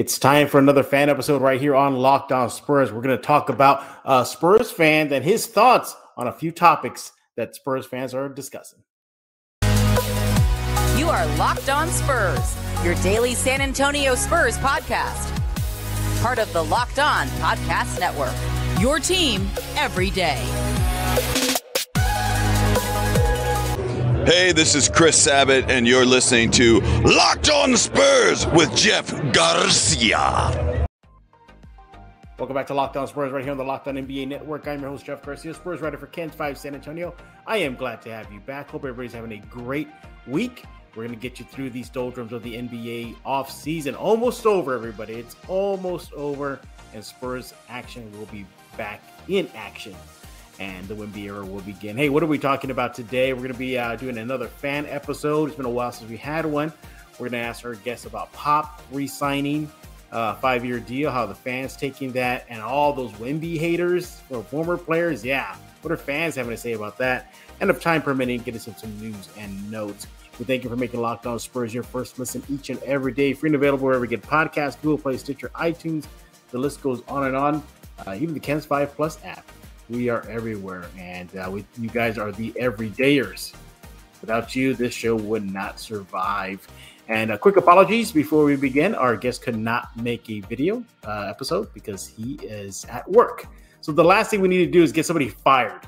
It's time for another fan episode right here on Locked On Spurs. We're going to talk about a Spurs fan and his thoughts on a few topics that Spurs fans are discussing. You are Locked On Spurs, your daily San Antonio Spurs podcast. Part of the Locked On Podcast Network, your team every day. Hey, this is Chris Sabat, and you're listening to Locked On Spurs with Jeff Garcia. Welcome back to Locked On Spurs right here on the Locked On NBA Network. I'm your host, Jeff Garcia, Spurs writer for Ken's 5 San Antonio. I am glad to have you back. Hope everybody's having a great week. We're going to get you through these doldrums of the NBA offseason. Almost over, everybody. It's almost over, and Spurs action will be back in action, and the WNBA era will begin. Hey, what are we talking about today? We're going to be doing another fan episode. It's been a while since we had one. We're going to ask our guests about Pop re-signing a 5-year deal, how the fans taking that, and all those Wemby haters or former players. Yeah, what are fans having to say about that? And if time permitting, get us some news and notes. We thank you for making Locked On Spurs your first listen each and every day. Free and available wherever you get podcasts, Google Play, Stitcher, iTunes. The list goes on and on. Even the Ken's 5 Plus app. We are everywhere, and you guys are the everydayers. Without you, this show would not survive. And quick apologies before we begin. Our guest could not make a video episode because he is at work. So the last thing we need to do is get somebody fired.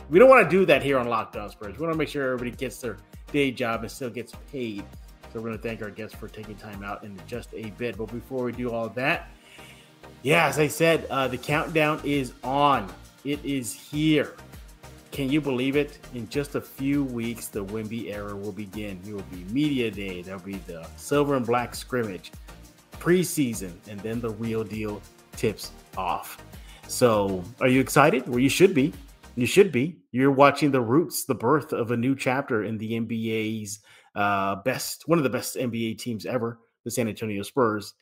We don't want to do that here on Locked On Spurs. We want to make sure everybody gets their day job and still gets paid. So we're going to thank our guests for taking time out in just a bit. But before we do all of that, yeah, as I said, the countdown is on. It is here. Can you believe it? In just a few weeks, the Wemby era will begin. It will be media day. There'll be the silver and black scrimmage, preseason, and then the real deal tips off. So are you excited? Well, you should be. You should be. You're watching the roots, the birth of a new chapter in the NBA's one of the best NBA teams ever, the San Antonio Spurs.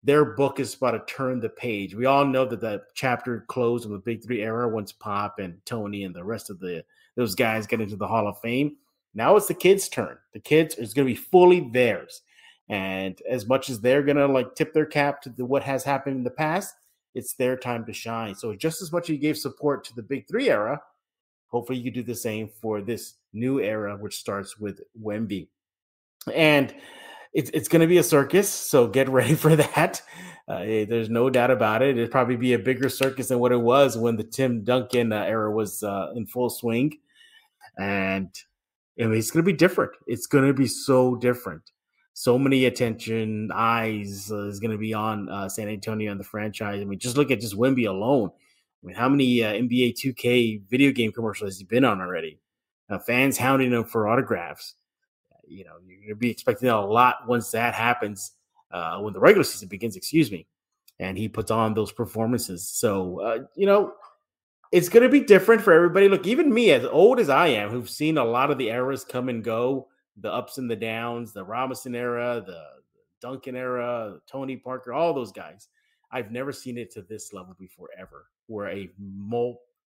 Their book is about to turn the page. We all know that that chapter closed in the Big Three era once Pop and Tony and the rest of those guys get into the Hall of Fame. Now it's the kids' turn. The kids is going to be fully theirs. And as much as they're going to tip their cap to what has happened in the past, it's their time to shine. So just as much as you gave support to the Big Three era, hopefully you do the same for this new era, which starts with Wemby. And it's going to be a circus, so get ready for that. There's no doubt about it. It'll probably be a bigger circus than what it was when the Tim Duncan era was in full swing. And it's going to be different. It's going to be so different. So many attention, eyes is going to be on San Antonio and the franchise. I mean, just look at just Wemby alone. I mean, how many NBA 2K video game commercials has he been on already? Fans hounding him for autographs. You're going to be expecting a lot once that happens, when the regular season begins, and he puts on those performances. So, it's going to be different for everybody. Look, even me, as old as I am, who've seen a lot of the eras come and go, the ups and the downs, the Robinson era, the Duncan era, Tony Parker, all those guys. I've never seen it to this level before ever, where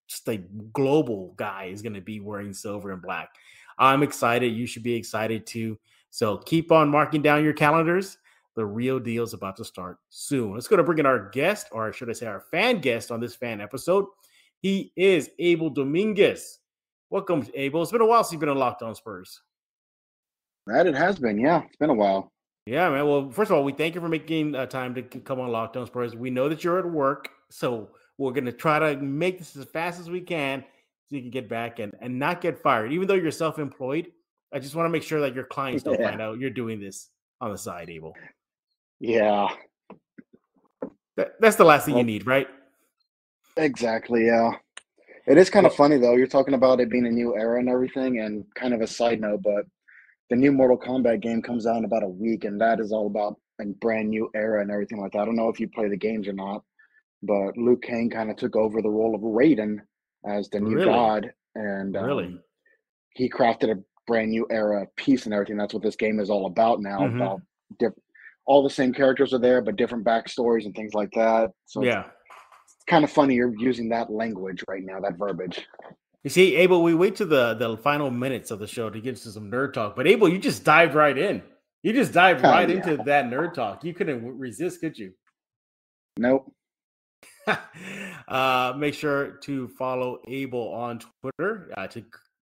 just a global guy is going to be wearing silver and black. I'm excited. You should be excited too. So keep on marking down your calendars. The real deal is about to start soon. Let's go to bring in our guest, or should I say our fan guest on this fan episode. He is Abel Dominguez. Welcome, Abel. It's been a while since you've been on Locked On Spurs. That it has been. Yeah, it's been a while. Yeah, man. Well, first of all, we thank you for making time to come on Locked On Spurs. We know that you're at work, so we're going to try to make this as fast as we can so you can get back and not get fired. Even though you're self-employed, I just want to make sure that your clients don't find out you're doing this on the side, Abel. Yeah. That's the last thing you need, right? Exactly, yeah. It is kind of funny, though. You're talking about it being a new era and everything, and kind of a side note, but the new Mortal Kombat game comes out in about a week, and that is all about a brand new era and everything like that. I don't know if you play the games or not, but Liu Kang kind of took over the role of Raiden as the new god, and he crafted a brand new era of peace and everything. That's what this game is all about now. Mm-hmm. About all the same characters are there, but different backstories and things like that. So it's kind of funny you're using that language right now, that verbiage. You see, Abel, we wait to the final minutes of the show to get to some nerd talk. But Abel, you just dived right in. You just dived right into that nerd talk. You couldn't resist, could you? Nope. Make sure to follow Abel on Twitter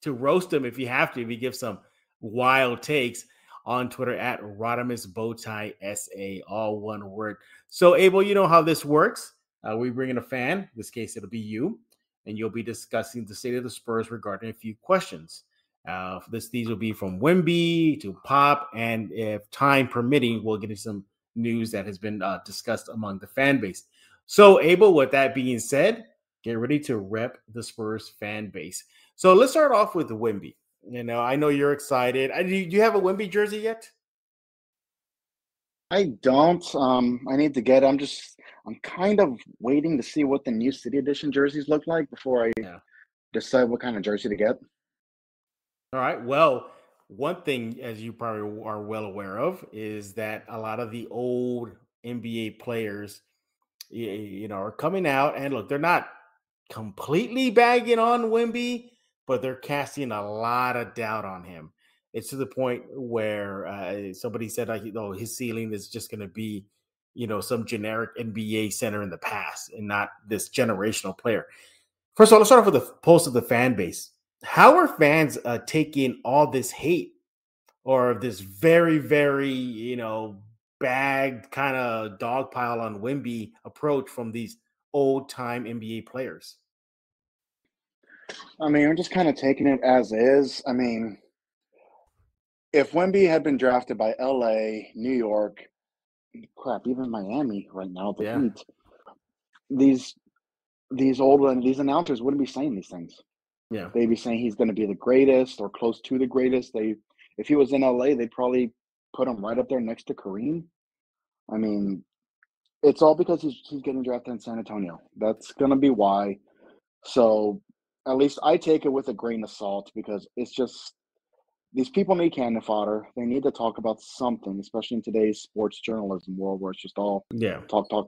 to roast him if you have to. If he gives some wild takes on Twitter at Rodimus Bowtie SA, all one word. So Abel, you know how this works. We bring in a fan. In this case, it'll be you, and you'll be discussing the state of the Spurs regarding a few questions. These will be from Wemby to Pop, and if time permitting, we'll get into some news that has been discussed among the fan base. So, Abel, with that being said, get ready to rep the Spurs fan base. So let's start off with Wemby. I know you're excited. Do you have a Wemby jersey yet? I don't. I need to get it. I'm kind of waiting to see what the new City Edition jerseys look like before I decide what kind of jersey to get. All right. Well, one thing, as you probably are well aware of, is that a lot of the old NBA players, are coming out, and look, they're not completely bagging on Wemby, but they're casting a lot of doubt on him. It's to the point where somebody said, his ceiling is just going to be, some generic NBA center in the past and not this generational player. First of all, let's start off with the pulse of the fan base. How are fans taking all this hate or this very, very, bagged kind of dogpile on Wemby approach from these old-time NBA players? I mean, I'm just kind of taking it as is. I mean, if Wemby had been drafted by LA, New York, even Miami right now, the Heat, these announcers wouldn't be saying these things. Yeah. They'd be saying he's going to be the greatest or close to the greatest. If he was in LA, they'd probably put him right up there next to Kareem. I mean, it's all because he's getting drafted in San Antonio. That's going to be why. So at least I take it with a grain of salt because it's just these people need cannon fodder. They need to talk about something, especially in today's sports journalism world where it's just all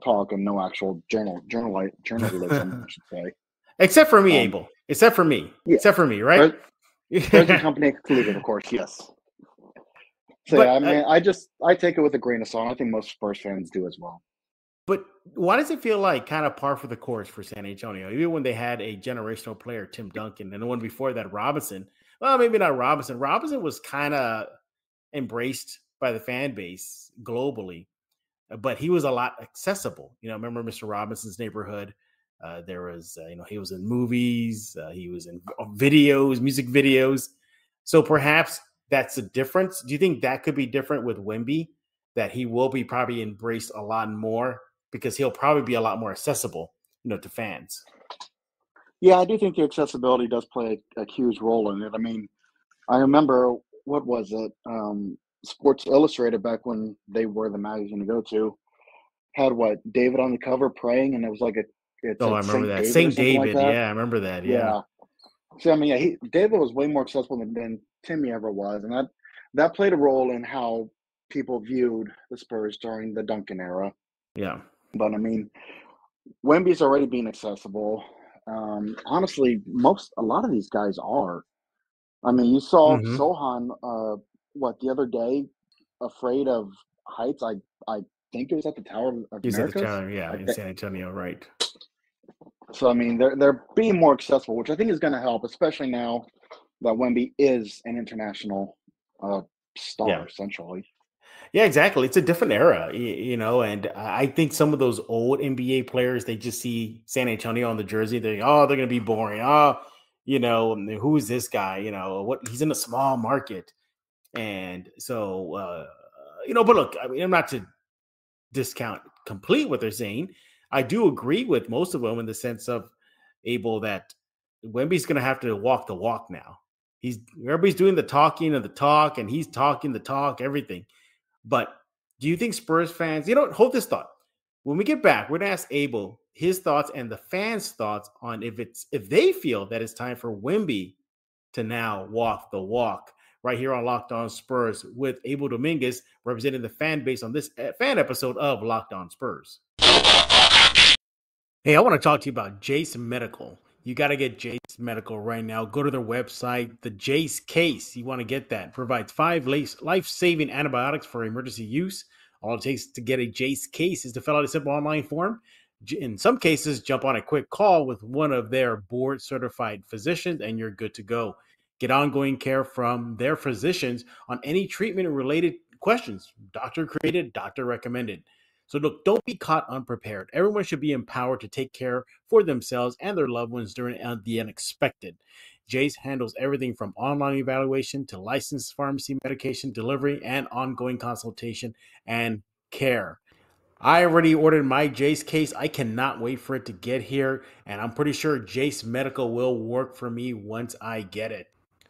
talk and no actual journalism, I should say. Except for me, Abel. Except for me. Yeah. Except for me, right? Present company excluded, of course, yes. So, but, I take it with a grain of salt. I think most Spurs fans do as well. But why does it feel like kind of par for the course for San Antonio? Even when they had a generational player, Tim Duncan, and the one before that, Robinson. Well, maybe not Robinson. Robinson was kind of embraced by the fan base globally, but he was a lot accessible. Remember Mr. Robinson's Neighborhood? There was, he was in movies. He was in videos, music videos. So perhaps that's the difference. Do you think that could be different with Wemby? That he will be probably embraced a lot more because he'll probably be a lot more accessible, to fans. Yeah, I do think the accessibility does play a huge role in it. I mean, I remember, what was it? Sports Illustrated, back when they were the magazine to go to, had David on the cover praying, and it was like I remember that. Saint David. Like I remember that. Yeah. So, I mean, David was way more accessible than Timmy ever was, and that played a role in how people viewed the Spurs during the Duncan era. Yeah. But, I mean, Wemby's already been accessible. Honestly, a lot of these guys are. I mean, you saw Sohan, the other day, afraid of heights. I think it was at the Tower of He's Americas. At the Tower, in San Antonio, right. So, I mean, they're being more accessible, which I think is going to help, especially now that Wemby is an international star, essentially. Yeah, exactly. It's a different era, and I think some of those old NBA players, they just see San Antonio on the jersey. They're going to be boring. Who is this guy? He's in a small market. And so, but look, I mean, I'm not to discount complete what they're saying. I do agree with most of them in the sense of, Abel, that Wemby's going to have to walk the walk now. Everybody's doing the talking of the talk, and he's talking the talk, everything. But do you think Spurs fans, hold this thought. When we get back, we're going to ask Abel his thoughts and the fans' thoughts on if they feel that it's time for Wemby to now walk the walk, right here on Locked On Spurs with Abel Dominguez representing the fan base on this fan episode of Locked On Spurs. Hey, I want to talk to you about Jace Medical. You got to get Jace Medical right now. Go to their website, the Jace Case. You want to get that. Provides 5 life-saving antibiotics for emergency use, All it takes to get a Jace case is to fill out a simple online form. In some cases, jump on a quick call with one of their board-certified physicians, and you're good to go. Get ongoing care from their physicians on any treatment-related questions. Doctor created, doctor recommended. So look, don't be caught unprepared. Everyone should be empowered to take care for themselves and their loved ones during the unexpected. Jace handles everything from online evaluation to licensed pharmacy medication delivery and ongoing consultation and care. I already ordered my Jace case. I cannot wait for it to get here, and I'm pretty sure Jace Medical will work for me once I get it.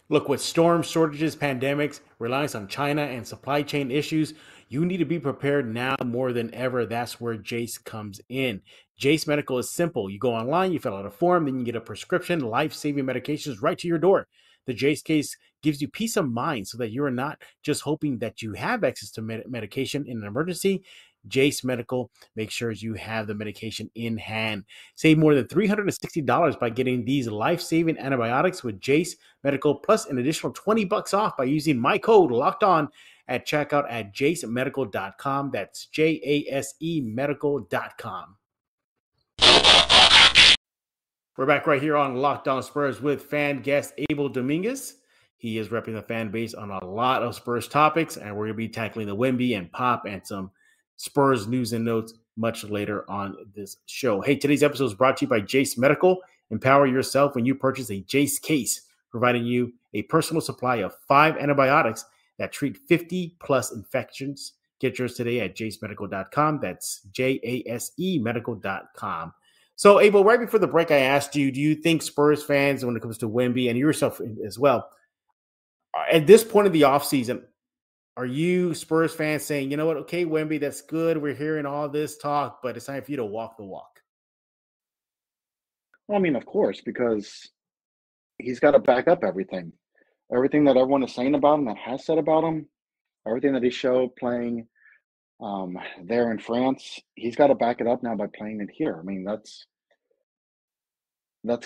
Look, with storms, shortages, pandemics, reliance on China, and supply chain issues, you need to be prepared now more than ever. That's where Jace comes in. Jace Medical is simple. You go online, you fill out a form, then you get a prescription, life-saving medications right to your door. The Jace case gives you peace of mind so that you are not just hoping that you have access to medication in an emergency. Jace Medical makes sure you have the medication in hand. Save more than $360 by getting these life-saving antibiotics with Jace Medical, plus an additional $20 off by using my code Locked On at checkout at jasemedical.com. That's JASE medical.com. We're back right here on Locked On Spurs with fan guest Abel Dominguez. He is repping the fan base on a lot of Spurs topics, and we're going to be tackling the Wemby and Pop and some Spurs news and notes much later on this show. Hey, today's episode is brought to you by Jace Medical. Empower yourself when you purchase a Jace case, providing you a personal supply of 5 antibiotics that treat 50-plus infections. Get yours today at jasemedical.com. That's JASE medical.com. So, Abel, right before the break, I asked you, do you think Spurs fans, when it comes to Wemby and yourself as well, at this point of the offseason, are you Spurs fans saying, you know what, okay, Wemby, that's good. We're hearing all this talk, but it's time for you to walk the walk? Well, I mean, of course, because he's got to back up everything. Everything that everyone is saying about him, that has said about him, everything that he showed playing there in France, he's got to back it up now by playing it here. I mean, that's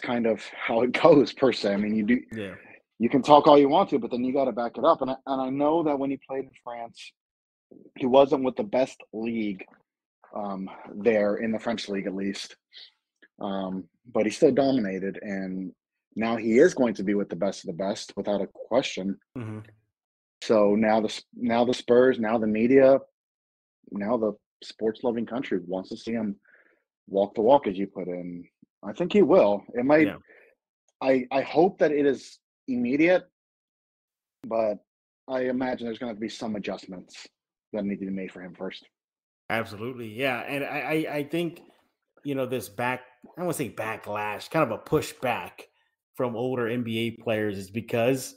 kind of how it goes, per se. I mean, you do. Yeah. You can talk all you want to, but then you got to back it up. And I know that when he played in France, he wasn't with the best league there in the French league, at least. But he still dominated, and now he is going to be with the best of the best, without a question. Mm-hmm. So now the Spurs, now the media, now the sports-loving country wants to see him walk the walk, as you put in. I think he will. It might. Yeah. I hope that it is immediate, but I imagine there's going to have to be some adjustments that need to be made for him first. Absolutely, yeah. And I think, this I don't want to say backlash, kind of a pushback from older NBA players is because,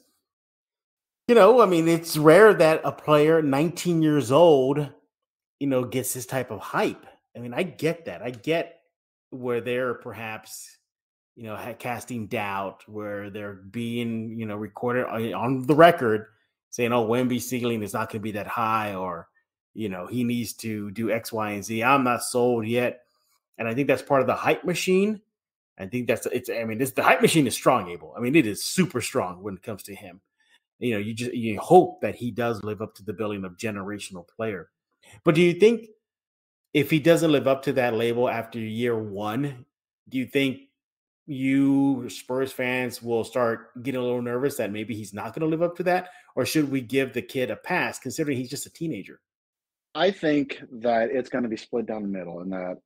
it's rare that a player 19 years old, gets this type of hype. I mean, I get that. I get where they're perhaps casting doubt, where they're being, recorded on the record saying, oh, Wemby's ceiling is not going to be that high, or, he needs to do X, Y, and Z. I'm not sold yet. And I think that's part of the hype machine. I think the hype machine is strong, Abel. I mean, it is super strong when it comes to him. You hope that he does live up to the billing of generational player. But do you think if he doesn't live up to that label after year one, do you think you Spurs fans will start getting a little nervous that maybe he's not going to live up to that? Or should we give the kid a pass, considering he's just a teenager? I think that it's going to be split down the middle, and that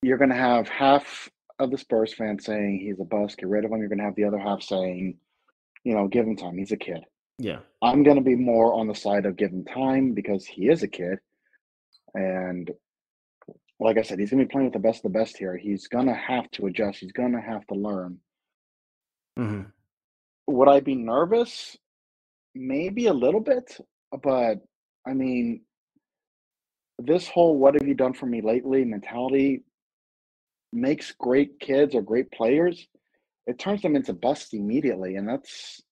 you're going to have half of the Spurs fans saying he's a bust, get rid of him. You're going to have the other half saying, give him time. He's a kid. Yeah. I'm going to be more on the side of give him time because he is a kid. And like I said, he's going to be playing with the best of the best here. He's going to have to adjust. He's going to have to learn. Mm-hmm. Would I be nervous? Maybe a little bit. But, I mean, this whole what have you done for me lately mentality makes great kids or great players. It turns them into busts immediately. And that's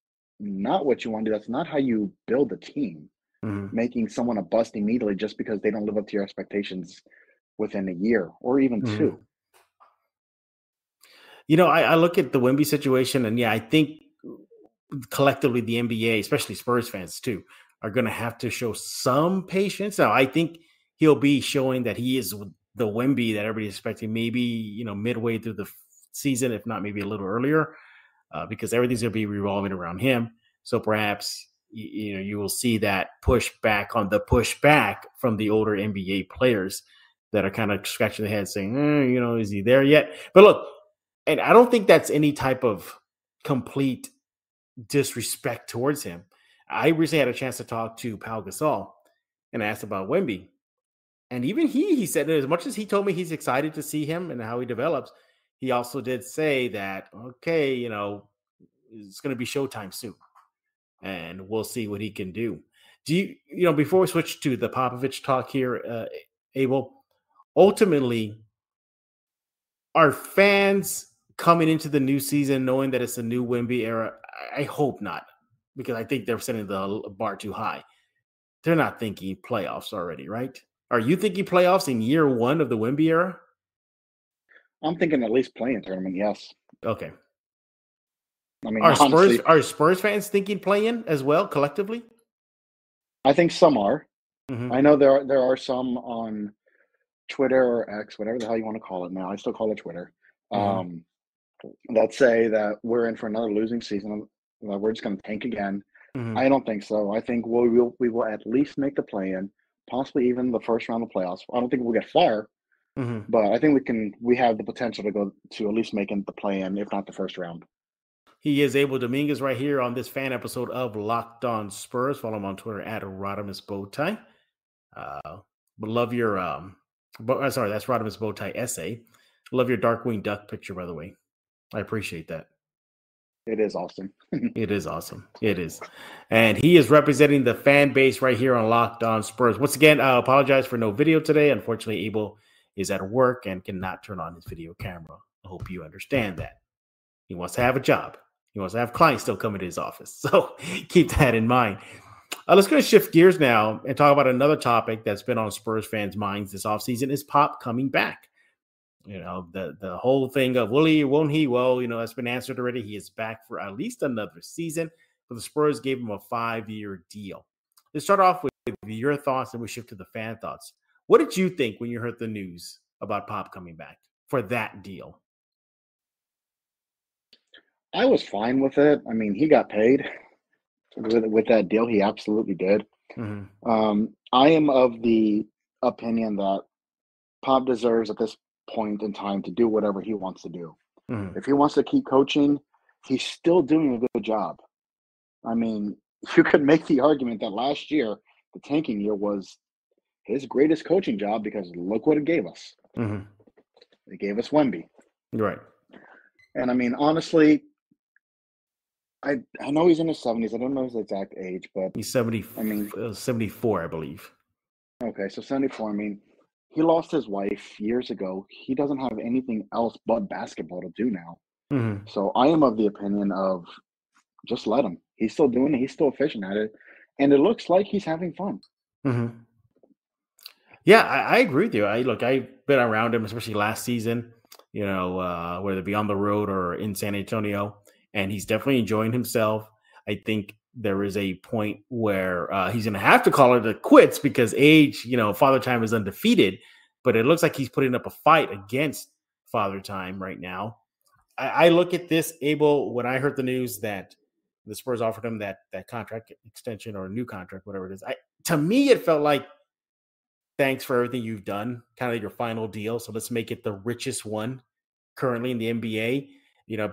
not what you want to do. That's not how you build a team. Mm-hmm. Making someone a bust immediately just because they don't live up to your expectations within a year or even two. I look at the Wemby situation, and I think collectively the NBA, especially Spurs fans too, are going to have to show some patience. Now, I think he'll be showing that he is the Wemby that everybody's expecting, maybe, midway through the season, if not maybe a little earlier, because everything's going to be revolving around him. So perhaps, you will see that pushback on the pushback from the older NBA players that are kind of scratching their head saying, is he there yet? But look, and I don't think that's any type of complete disrespect towards him. I recently had a chance to talk to Pau Gasol and asked about Wemby. And even he said that as much as he told me he's excited to see him and how he develops, he also did say that, okay, it's going to be showtime soon. And we'll see what he can do. Do you, before we switch to the Popovich talk here, Abel, ultimately, are fans coming into the new season knowing that it's a new Wemby era? I hope not, because I think they're setting the bar too high. They're not thinking playoffs already, right? Are you thinking playoffs in year one of the Wemby era? I'm thinking at least play-in tournament, yes. Okay. I mean, are Spurs fans thinking play-in as well collectively? I think some are. Mm-hmm. I know there are some on Twitter or X, whatever the hell you want to call it now. I still call it Twitter. Mm-hmm. That say that we're in for another losing season, that we're just going to tank again. Mm-hmm. I don't think so. I think we will at least make the play-in, possibly even the first round of playoffs. I don't think we'll get far, but I think we have the potential to go to at least making the play-in, if not the first round. He is Abel Dominguez right here on this fan episode of Locked On Spurs. Follow him on Twitter at Rodimus Bowtie. But love your sorry, that's Rodimus Bowtie essay. Love your Darkwing Duck picture, by the way. I appreciate that. It is awesome. It is awesome. It is. And he is representing the fan base right here on Locked On Spurs. Once again, I apologize for no video today. Unfortunately, Abel is at work and cannot turn on his video camera. I hope you understand that. He wants to have a job. He wants to have clients still coming to his office. So keep that in mind. Let's go shift gears now and talk about another topic that's been on Spurs fans' minds this offseason is Pop coming back. The whole thing of will he, won't he? Well, that's been answered already. He is back for at least another season, but the Spurs gave him a 5-year deal. Let's start off with your thoughts and we shift to the fan thoughts. What did you think when you heard the news about Pop coming back for that deal? I was fine with it. I mean, he got paid with that deal. He absolutely did. Mm-hmm. I am of the opinion that Pop deserves at this point in time to do whatever he wants to do. Mm-hmm. If he wants to keep coaching, he's still doing a good job. I mean, you could make the argument that last year, the tanking year, was his greatest coaching job because look what it gave us. Mm-hmm. It gave us Wemby. Right. And I mean, honestly, I know he's in his 70s. I don't know his exact age, but he's 74, I believe. Okay, so 74. I mean, he lost his wife years ago. He doesn't have anything else but basketball to do now. Mm-hmm. So I am of the opinion of just let him. He's still doing it. He's still efficient at it. And it looks like he's having fun. Mm-hmm. Yeah, I agree with you. I've been around him, especially last season, whether it be on the road or in San Antonio, and he's definitely enjoying himself. I think there is a point where he's going to have to call it a quits because age, Father Time is undefeated, but it looks like he's putting up a fight against Father Time right now. I look at this, Abel, when I heard the news that the Spurs offered him that contract extension or new contract, whatever it is. To me, it felt like, thanks for everything you've done, kind of your final deal. So let's make it the richest one currently in the NBA.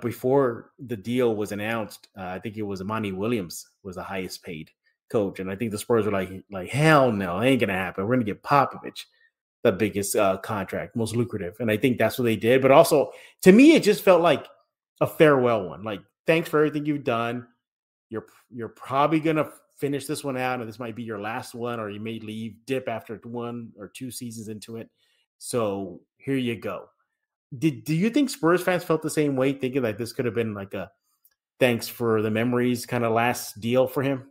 Before the deal was announced, I think it was Monty Williams was the highest paid coach. And I think the Spurs were like, hell no, it ain't going to happen. We're going to get Popovich the biggest contract, most lucrative. And I think that's what they did. But also, to me, it just felt like a farewell one. Like, thanks for everything you've done. You're probably going to finish this one out, and this might be your last one, or you may dip after 1 or 2 seasons into it. So here you go. Do you think Spurs fans felt the same way, thinking like this could have been like a thanks for the memories kind of last deal for him?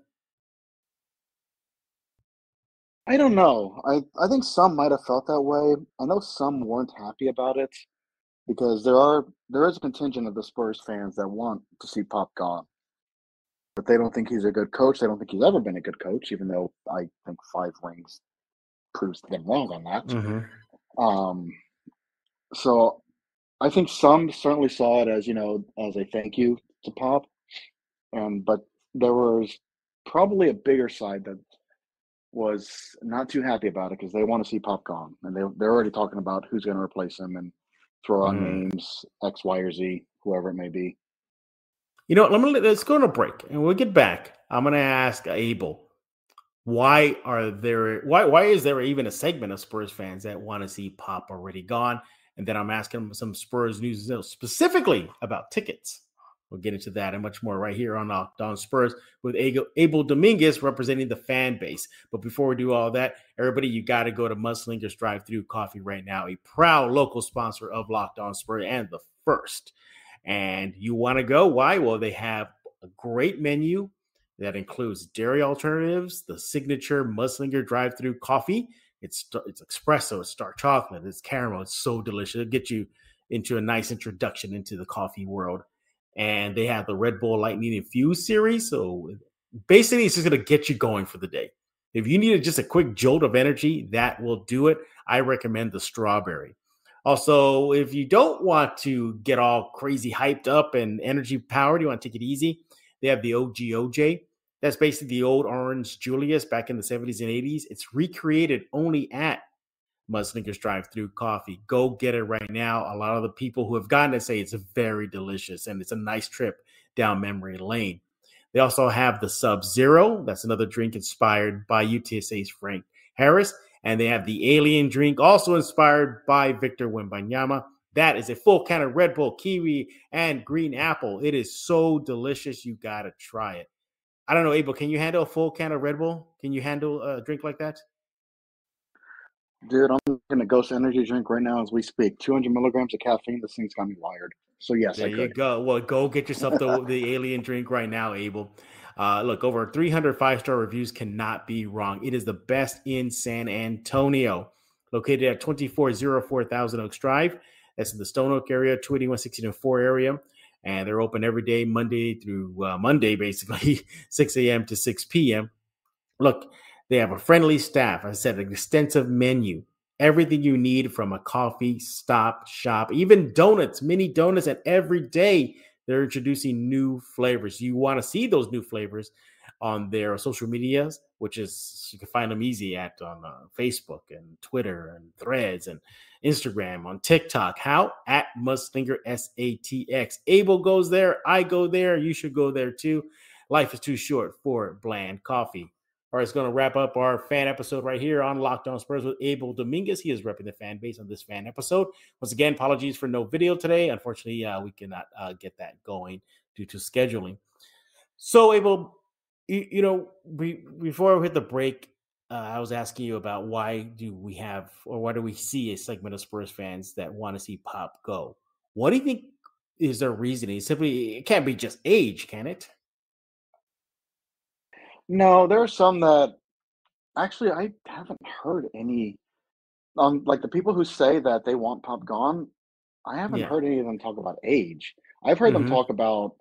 I don't know. I think some might have felt that way. I know some weren't happy about it because there is a contingent of the Spurs fans that want to see Pop gone. But they don't think he's a good coach. They don't think he's ever been a good coach, even though I think 5 rings proves them wrong on that. Mm-hmm. So I think some certainly saw it as, as a thank you to Pop. But there was probably a bigger side that was not too happy about it because they want to see Pop gone. And they're already talking about who's going to replace him and throw out names, X, Y, or Z, whoever it may be. Let's go on a break, and we'll get back. I'm going to ask Abel, why is there even a segment of Spurs fans that want to see Pop already gone? And then I'm asking him some Spurs news specifically about tickets. We'll get into that and much more right here on Locked On Spurs with Abel Dominguez representing the fan base. But before we do all that, everybody, you got to go to Mudslinger's Drive-Thru Coffee right now, a proud local sponsor of Locked On Spurs and the first. And you want to go? Why? Well, they have a great menu that includes dairy alternatives, the signature Mudslinger Drive-Thru Coffee. It's espresso, it's dark chocolate, it's caramel. It's so delicious. It'll get you into a nice introduction into the coffee world. And they have the Red Bull Lightning Infused series. So basically, it's just going to get you going for the day. If you need just a quick jolt of energy, that will do it. I recommend the strawberry. Also, if you don't want to get all crazy hyped up and energy powered, you want to take it easy, they have the OG. That's basically the old Orange Julius back in the 70s and 80s. It's recreated only at Mudslinger's Drive-Thru Coffee. Go get it right now. A lot of the people who have gotten it say it's very delicious and it's a nice trip down memory lane. They also have the Sub-Zero. That's another drink inspired by UTSA's Frank Harris. And they have the Alien drink, also inspired by Victor Wembanyama. That is a full can of Red Bull, kiwi, and green apple. It is so delicious. You got to try it. I don't know, Abel, can you handle a full can of Red Bull? Can you handle a drink like that? Dude, I'm going to Ghost Energy drink right now as we speak. 200 milligrams of caffeine. This thing's got me wired. So, yes, there I could. You go. Well, go get yourself the Alien drink right now, Abel. Look, over 300 5-star reviews cannot be wrong. It is the best in San Antonio. Located at 2404 Thousand Oaks Drive. That's in the Stone Oak area, 281-1604 area. And they're open every day, Monday through Monday, basically, 6 a.m. to 6 p.m. Look, they have a friendly staff. I said an extensive menu. Everything you need from a coffee stop shop, even donuts, mini donuts. And every day they're introducing new flavors. You want to see those new flavors on their social medias, which is you can find them easy on Facebook and Twitter and Threads and Instagram, on TikTok. How? At Mudslinger SATX. Abel goes there. I go there. You should go there too. Life is too short for bland coffee. All right, it's going to wrap up our fan episode right here on Locked On Spurs with Abel Dominguez. He is repping the fan base on this fan episode. Once again, apologies for no video today. Unfortunately, we cannot get that going due to scheduling. So, Abel, before we hit the break, I was asking you about why do we see a segment of Spurs fans that want to see Pop go? What do you think is their reasoning? It can't be just age, can it? No, there are some that actually I haven't heard any. Like the people who say that they want Pop gone, I haven't heard any of them talk about age. I've heard them talk about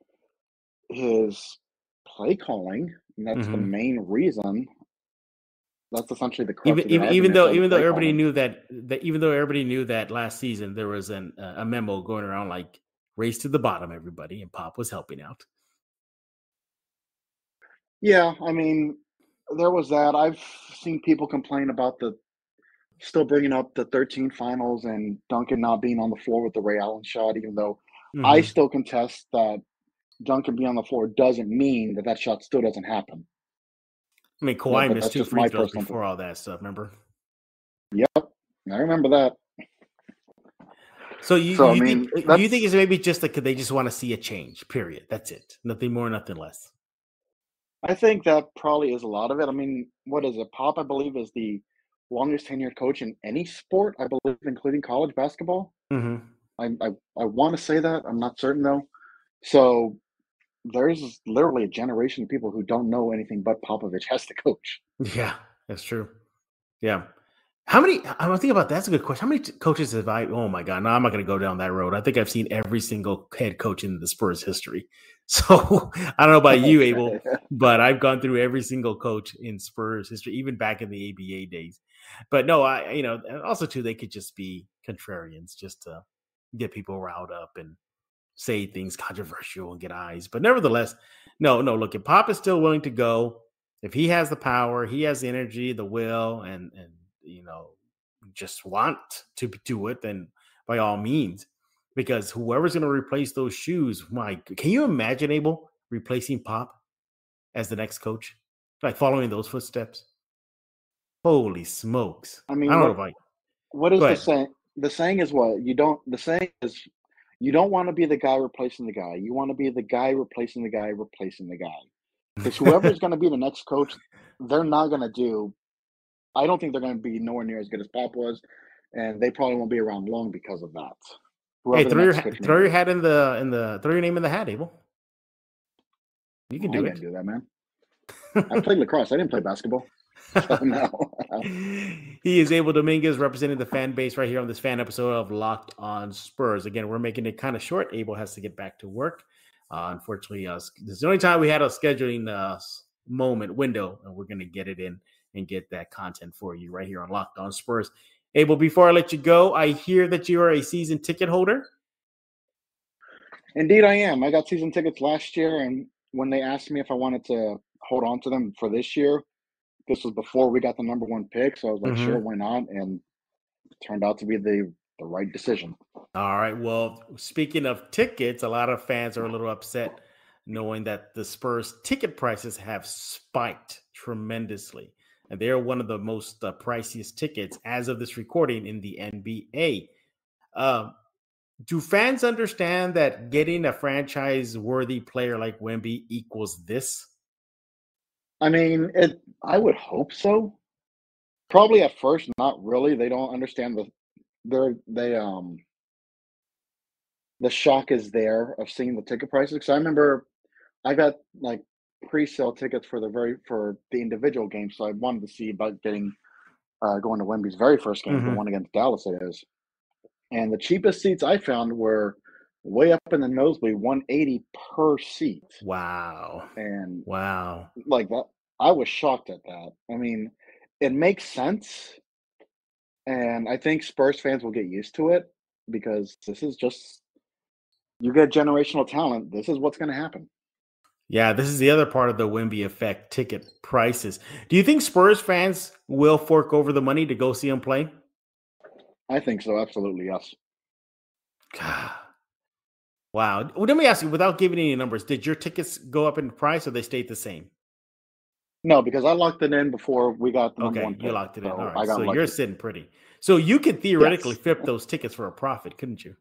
his play calling, and that's the main reason. That's essentially the crux of the argument. Even though everybody knew that last season there was a memo going around like race to the bottom, everybody, and Pop was helping out. Yeah, I mean, there was that. I've seen people complain about still bringing up the 13 finals and Duncan not being on the floor with the Ray Allen shot, even though I still contest that Duncan being on the floor doesn't mean that shot still doesn't happen. I mean, Kawhi missed 2 free throws before all that stuff, remember? Yep, I remember that. So you think it's maybe just like they just want to see a change, period. That's it. Nothing more, nothing less. I think that probably is a lot of it. I mean, what is it? Pop, I believe, is the longest tenured coach in any sport, I believe, including college basketball. I want to say that. I'm not certain, though. So there's literally a generation of people who don't know anything but Popovich as the coach. Yeah, that's true. Yeah. How many? I'm thinking about that's a good question. How many coaches have I? Oh my God! No, I'm not going to go down that road. I think I've seen every single head coach in the Spurs history. So I don't know about you, Abel, but I've gone through every single coach in Spurs history, even back in the ABA days. But no, and also too, they could just be contrarians, just to get people riled up and say things controversial and get eyes. But nevertheless, no. Look, if Pop is still willing to go, if he has the power, he has the energy, the will, and just want to do it, then by all means, because whoever's going to replace those shoes, can you imagine Abel replacing Pop as the next coach, like following those footsteps? Holy smokes! I mean, I don't know if what is go the ahead. saying? The saying is what? The saying is you don't want to be the guy replacing the guy. You want to be the guy replacing the guy replacing the guy. Because whoever's going to be the next coach, they're not going to do. I don't think they're going to be nowhere near as good as Pop was, and they probably won't be around long because of that. Hey, Whoever the next coach may throw your be. hat in the throw your name in the hat, Abel. You can I do can't it. do that, man. I played lacrosse. I didn't play basketball. So no. He is Abel Dominguez representing the fan base right here on this fan episode of Locked On Spurs. Again, we're making it kind of short. Abel has to get back to work. Unfortunately, this is the only time we had a scheduling window, and we're going to get it in and get that content for you right here on Locked On Spurs. Abel, before I let you go, I hear that you are a season ticket holder. Indeed, I am. I got season tickets last year, and when they asked me if I wanted to hold on to them for this year, this was before we got the number one pick, so I was like, sure, why not? And it turned out to be the right decision. All right. Well, speaking of tickets, a lot of fans are a little upset knowing that the Spurs ticket prices have spiked tremendously. And they're one of the most priciest tickets as of this recording in the NBA. Do fans understand that getting a franchise-worthy player like Wemby equals this? I mean, I would hope so. Probably at first, not really. They don't understand the shock is there of seeing the ticket prices. Because I remember I got like pre-sale tickets for the individual games, so I wanted to see about getting going to Wemby's very first game, the one against Dallas. It is, and the cheapest seats I found were way up in the nosebleed, 180 per seat. Wow. And wow. Like that, I was shocked at that. I mean, it makes sense, and I think Spurs fans will get used to it because this is just you get generational talent. This is what's going to happen. Yeah, this is the other part of the Wemby effect, ticket prices. Do you think Spurs fans will fork over the money to go see him play? I think so, absolutely, yes. Wow. Well, let me ask you, without giving any numbers, did your tickets go up in price or they stayed the same? No, because I locked it in before we got the number one pick. You locked it in. So All I right, got so lucky. you're sitting pretty. So you could theoretically flip those tickets for a profit, couldn't you?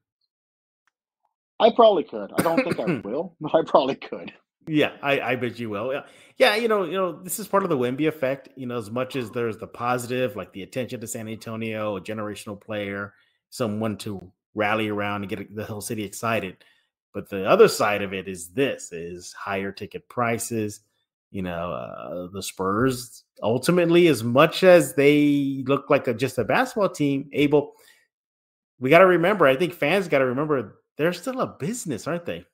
I probably could. I don't think I will, but I probably could. Yeah, I bet you will. Yeah, this is part of the Wemby effect. As much as there's the positive, like the attention to San Antonio, a generational player, someone to rally around and get the whole city excited. But the other side of it is higher ticket prices. The Spurs ultimately, as much as they look like just a basketball team, Abel, we got to remember, I think fans got to remember, they're still a business, aren't they?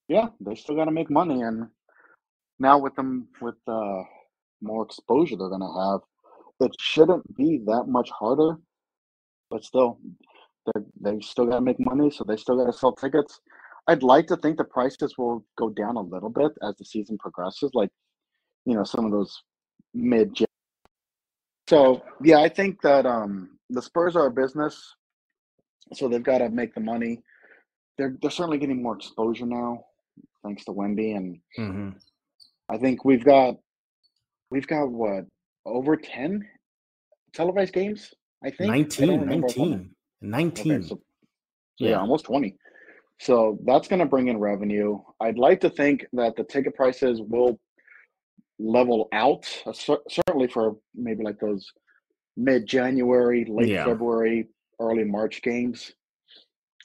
Yeah, they still got to make money, and now with more exposure they're going to have, it shouldn't be that much harder. But still, they still got to make money, so they still got to sell tickets. I'd like to think the prices will go down a little bit as the season progresses, like some of those mid. So yeah, I think that the Spurs are a business, so they've got to make the money. They're certainly getting more exposure now, thanks to Wemby, and I think we've got what, over 10 televised games. I think 19. I don't remember. 19. Okay, so yeah, almost 20. So that's going to bring in revenue. I'd like to think that the ticket prices will level out, certainly for maybe like those mid-January, late February, early March games.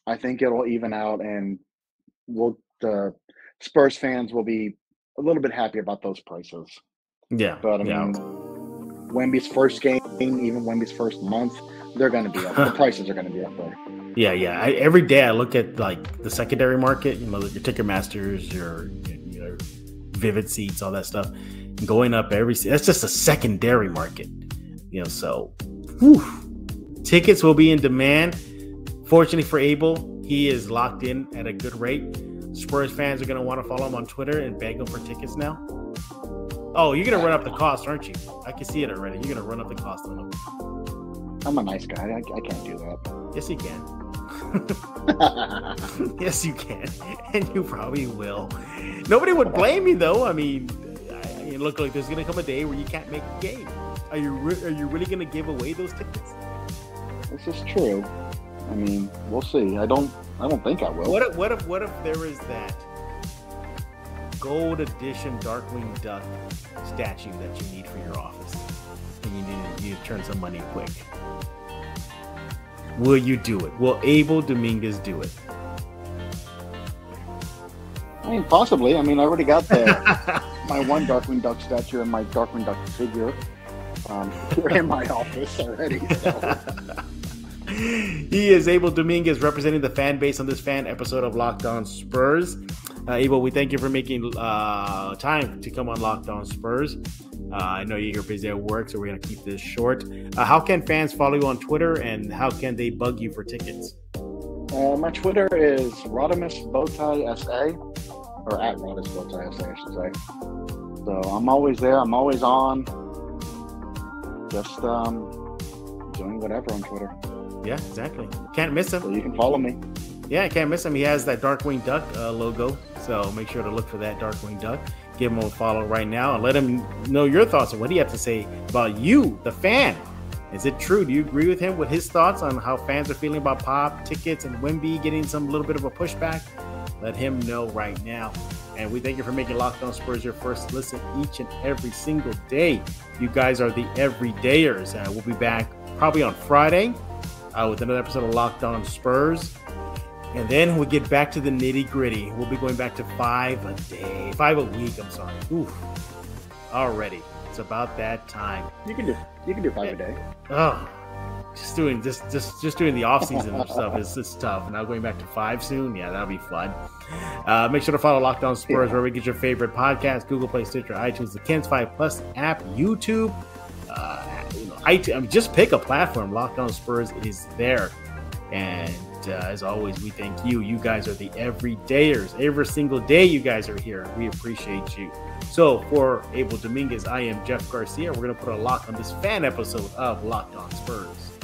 I think it'll even out, and the Spurs fans will be a little bit happy about those prices. Yeah. But I mean, Wemby's first game, even Wemby's first month, they're going to be up. The prices are going to be up there. Yeah. Every day I look at like the secondary market, your Ticketmasters, your Vivid Seats, all that stuff, going up that's just a secondary market, so tickets will be in demand. Fortunately for Abel, he is locked in at a good rate. Spurs fans are going to want to follow him on Twitter and beg him for tickets now. Oh, you're going to run up the cost, aren't you? I can see it already. You're going to run up the cost on him. I'm a nice guy. I can't do that. Yes, you can. Yes, you can. And you probably will. Nobody would blame you, though. I mean, look like there's going to come a day where you can't make a game. Are you really going to give away those tickets? This is true. I mean, we'll see. I don't think I will. What if there is that gold edition Darkwing Duck statue that you need for your office, and you need to turn some money quick? Will you do it? Will Abel Dominguez do it? I mean, possibly. I mean, I already got my one Darkwing Duck statue and my Darkwing Duck figure here in my office already. So. He is Abel Dominguez, representing the fan base on this fan episode of Locked On Spurs. Abel, we thank you for making time to come on Locked On Spurs. I know you're busy at work, so we're going to keep this short. How can fans follow you on Twitter, and how can they bug you for tickets? My Twitter is RodimusBowtieSA, or at RodimusBowtieSA, I should say. So I'm always there. I'm always on. Just doing whatever on Twitter. Yeah, exactly. Can't miss him. So you can follow me. Yeah, I can't miss him. He has that Darkwing Duck logo, so make sure to look for that Darkwing Duck. Give him a follow right now and let him know your thoughts on what he has to say about you, the fan. Is it true? Do you agree with him with his thoughts on how fans are feeling about Pop, tickets, and Wemby getting some little bit of a pushback? Let him know right now. And we thank you for making Locked On Spurs your first listen each and every single day. You guys are the everydayers. We'll be back probably on Friday with another episode of Locked On Spurs. And then we get back to the nitty gritty. We'll be going back to 5 a week. Oof. Already. It's about that time. You can do 5 a day. Oh, just doing the off season stuff is tough. Now going back to 5 soon. Yeah, that'll be fun. Make sure to follow Locked On Spurs wherever you get your favorite podcast: Google Play, Stitcher, iTunes, the Kens 5 Plus app, YouTube. Just pick a platform. Locked On Spurs is there. And as always, we thank you. You guys are the everydayers. Every single day you guys are here. We appreciate you. So for Abel Dominguez, I am Jeff Garcia. We're going to put a lock on this fan episode of Locked On Spurs.